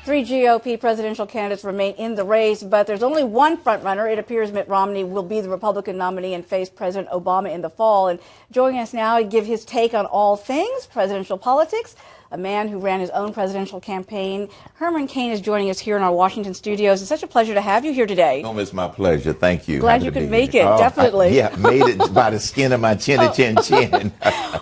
Three GOP presidential candidates remain in the race, but there's only one frontrunner. It appears Mitt Romney will be the Republican nominee and face President Obama in the fall. And joining us now to give his take on all things presidential politics, a man who ran his own presidential campaign, Herman Cain, is joining us here in our Washington studios. It's such a pleasure to have you here today. Oh, it's my pleasure. Thank you. Glad you could make it, definitely. Yeah, made it by the skin of my chin.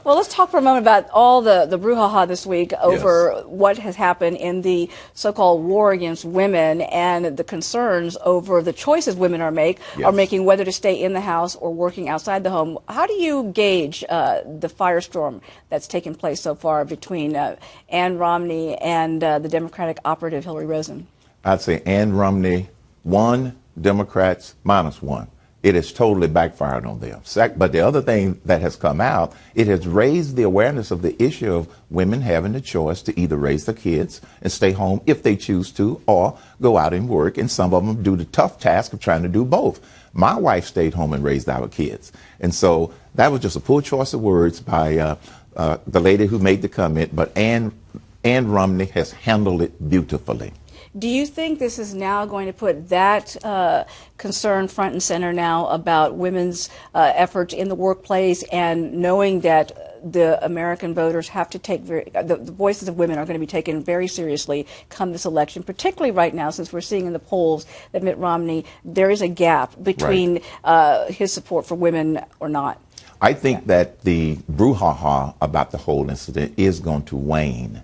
Well, let's talk for a moment about all the brouhaha this week over what has happened in the so-called war against women and the concerns over the choices women are making, whether to stay in the house or working outside the home. How do you gauge the firestorm that's taken place so far between Ann Romney and the Democratic operative Hillary Rosen? I'd say Ann Romney won, Democrats -1. It has totally backfired on them. But the other thing that has come out, it has raised the awareness of the issue of women having the choice to either raise their kids and stay home if they choose to, or go out and work. And some of them do the tough task of trying to do both. My wife stayed home and raised our kids. And so that was just a poor choice of words by the lady who made the comment, but Ann Romney has handled it beautifully. Do you think this is now going to put that concern front and center now about women's efforts in the workplace, and knowing that the American voters have to take the voices of women are going to be taken very seriously come this election, particularly right now, since we're seeing in the polls that Mitt Romney, there is a gap between his support for women or not? I think that the brouhaha about the whole incident is going to wane.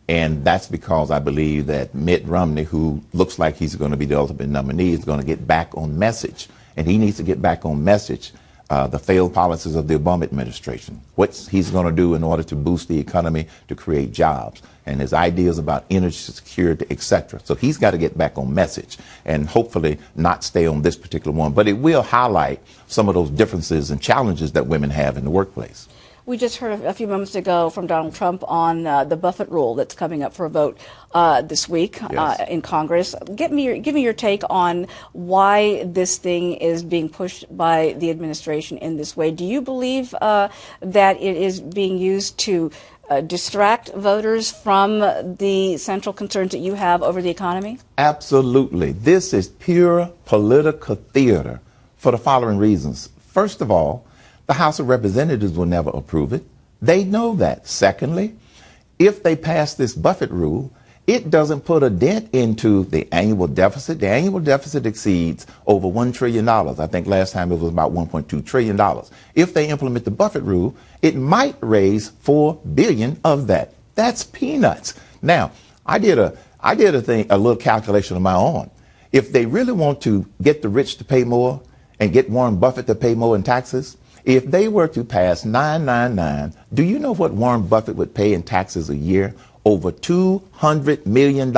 And that's because I believe that Mitt Romney, who looks like he's going to be the ultimate nominee, is going to get back on message. And he needs to get back on message the failed policies of the Obama administration, what he's going to do in order to boost the economy, to create jobs, and his ideas about energy security, etc. So he's got to get back on message and hopefully not stay on this particular one. But it will highlight some of those differences and challenges that women have in the workplace. We just heard a few moments ago from Donald Trump on the Buffett rule that's coming up for a vote this week in Congress. Give me your take on why this thing is being pushed by the administration in this way. Do you believe that it is being used to distract voters from the central concerns that you have over the economy? Absolutely. This is pure political theater for the following reasons. First of all, the House of Representatives will never approve it. They know that. Secondly, if they pass this Buffett rule, it doesn't put a dent into the annual deficit. The annual deficit exceeds over $1 trillion. I think last time it was about $1.2 trillion. If they implement the Buffett rule, it might raise $4 billion of that. That's peanuts. Now, I did a little calculation of my own. If they really want to get the rich to pay more and get Warren Buffett to pay more in taxes, if they were to pass 999, do you know what Warren Buffett would pay in taxes a year? Over $200 million.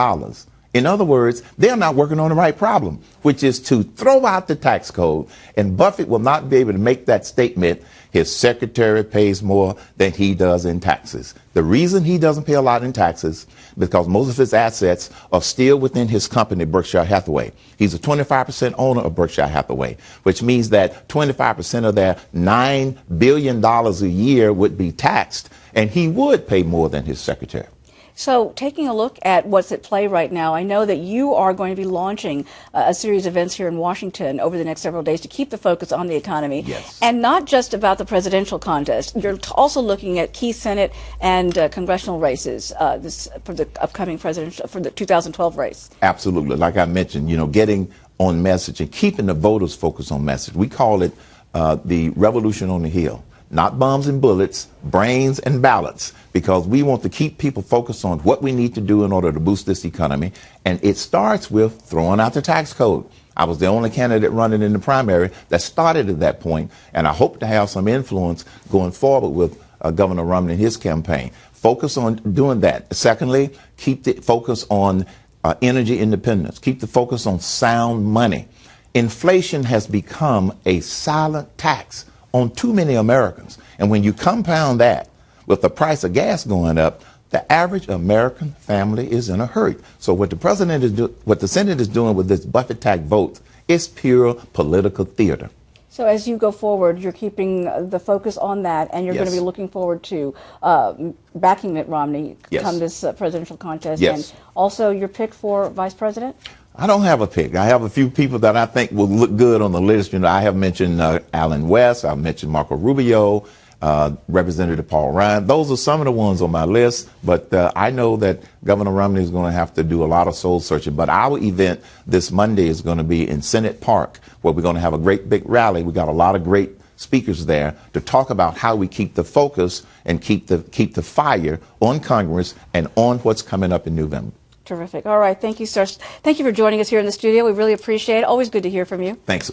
In other words, they're not working on the right problem, which is to throw out the tax code. And Buffett will not be able to make that statement. His secretary pays more than he does in taxes. The reason he doesn't pay a lot in taxes is because most of his assets are still within his company, Berkshire Hathaway. He's a 25% owner of Berkshire Hathaway, which means that 25% of their $9 billion a year would be taxed, and he would pay more than his secretary. So taking a look at what's at play right now, I know that you are going to be launching a series of events here in Washington over the next several days to keep the focus on the economy. Yes. And not just about the presidential contest. You're also looking at key Senate and congressional races for the upcoming for the 2012 race. Absolutely. Like I mentioned, getting on message and keeping the voters focused on message. We call it the revolution on the Hill. Not bombs and bullets, brains and ballots, because we want to keep people focused on what we need to do in order to boost this economy. And it starts with throwing out the tax code. I was the only candidate running in the primary that started at that point, and I hope to have some influence going forward with Governor Romney and his campaign. Focus on doing that. Secondly, keep the focus on energy independence. Keep the focus on sound money. Inflation has become a silent tax on too many Americans. And when you compound that with the price of gas going up, the average American family is in a hurry. So what the Senate is doing with this Buffett tax vote is pure political theater. So as you go forward, you're keeping the focus on that, and you're going to be looking forward to backing Mitt Romney come this presidential contest. Yes. And also your pick for vice president? I don't have a pick. I have a few people that I think will look good on the list. You know, I have mentioned Alan West. I've mentioned Marco Rubio, Representative Paul Ryan. Those are some of the ones on my list. But I know that Governor Romney is going to have to do a lot of soul searching. But our event this Monday is going to be in Senate Park, where we're going to have a great big rally. We got a lot of great speakers there to talk about how we keep the focus and keep the fire on Congress and on what's coming up in November. Terrific. All right. Thank you, sir. Thank you for joining us here in the studio. We really appreciate it. Always good to hear from you. Thanks.